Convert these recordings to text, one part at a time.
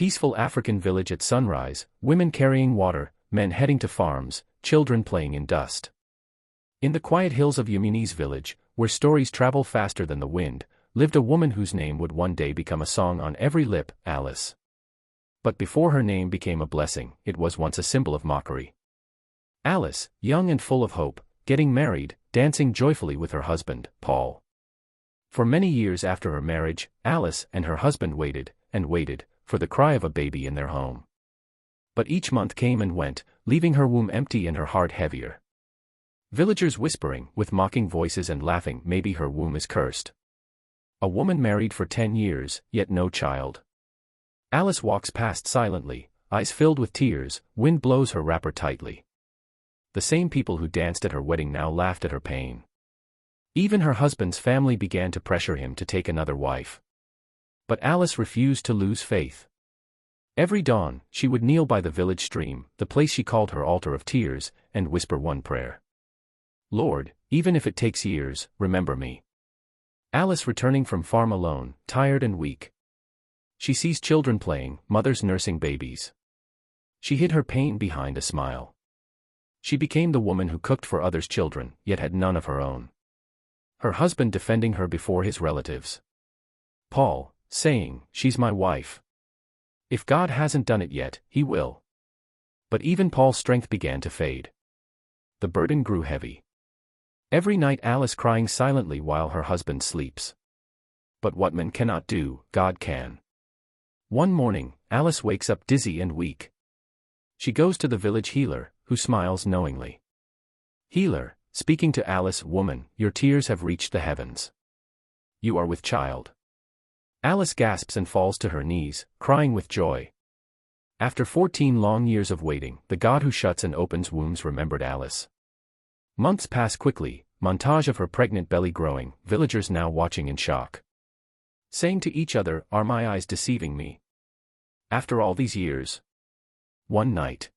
peaceful African village at sunrise, women carrying water, men heading to farms, children playing in dust. In the quiet hills of Yemeni's village, where stories travel faster than the wind, lived a woman whose name would one day become a song on every lip, Alice. But before her name became a blessing, it was once a symbol of mockery. Alice, young and full of hope, getting married, dancing joyfully with her husband, Paul. For many years after her marriage, Alice and her husband waited, and waited, for the cry of a baby in their home. But each month came and went, leaving her womb empty and her heart heavier. Villagers whispering, with mocking voices and laughing, maybe her womb is cursed. A woman married for 10 years, yet no child. Alice walks past silently, eyes filled with tears, wind blows her wrapper tightly. The same people who danced at her wedding now laughed at her pain. Even her husband's family began to pressure him to take another wife. But Alice refused to lose faith. Every dawn, she would kneel by the village stream, the place she called her altar of tears, and whisper one prayer. Lord, even if it takes years, remember me. Alice returning from farm alone, tired and weak. She sees children playing, mothers nursing babies. She hid her pain behind a smile. She became the woman who cooked for others' children, yet had none of her own. Her husband defending her before his relatives. Paul, saying, she's my wife. If God hasn't done it yet, he will. But even Paul's strength began to fade. The burden grew heavy. Every night Alice crying silently while her husband sleeps. But what man cannot do, God can. One morning, Alice wakes up dizzy and weak. She goes to the village healer, who smiles knowingly. Healer, speaking to Alice, woman, your tears have reached the heavens. You are with child. Alice gasps and falls to her knees, crying with joy. After 14 long years of waiting, the God who shuts and opens wombs remembered Alice. Months pass quickly, montage of her pregnant belly growing, villagers now watching in shock. Saying to each other, are my eyes deceiving me? After all these years. One night.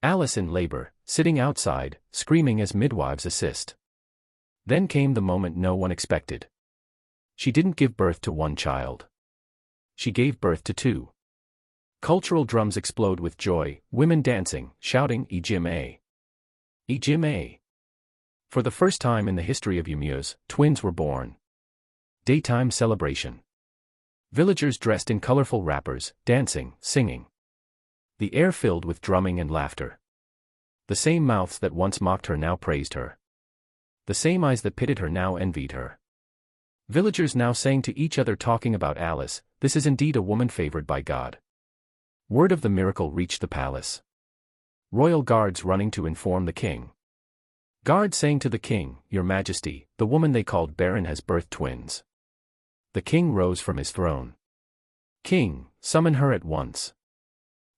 Alice in labor, sitting outside, screaming as midwives assist. Then came the moment no one expected. She didn't give birth to one child. She gave birth to 2. Cultural drums explode with joy, women dancing, shouting, Ejime. Ejime. For the first time in the history of Yemeni's, twins were born. Daytime celebration. Villagers dressed in colorful wrappers, dancing, singing. The air filled with drumming and laughter. The same mouths that once mocked her now praised her. The same eyes that pitied her now envied her. Villagers now sang to each other talking about Alice, this is indeed a woman favored by God. Word of the miracle reached the palace. Royal guards running to inform the king. Guards saying to the king, Your Majesty, the woman they called barren has birthed twins. The king rose from his throne. King, summon her at once.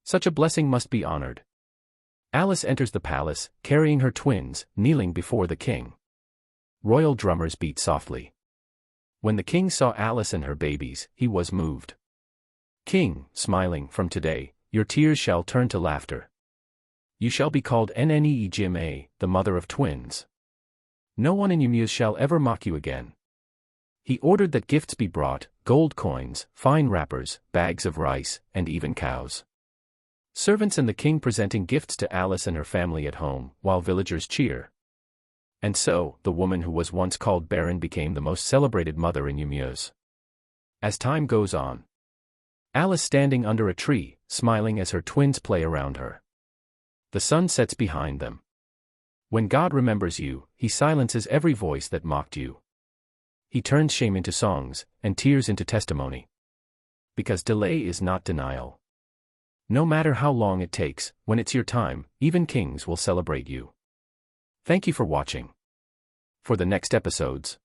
Such a blessing must be honored. Alice enters the palace, carrying her twins, kneeling before the king. Royal drummers beat softly. When the king saw Alice and her babies, he was moved. King, smiling, from today, your tears shall turn to laughter. You shall be called Nne Ejime, the mother of twins. No one in Yemeni shall ever mock you again. He ordered that gifts be brought, gold coins, fine wrappers, bags of rice, and even cows. Servants and the king presenting gifts to Alice and her family at home, while villagers cheer. And so, the woman who was once called barren became the most celebrated mother in Yemeni. As time goes on, Alice standing under a tree, smiling as her twins play around her. The sun sets behind them. When God remembers you, he silences every voice that mocked you. He turns shame into songs, and tears into testimony. Because delay is not denial. No matter how long it takes, when it's your time, even kings will celebrate you. Thank you for watching. For the next episodes,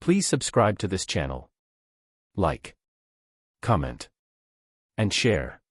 please subscribe to this channel. Like, comment, and share.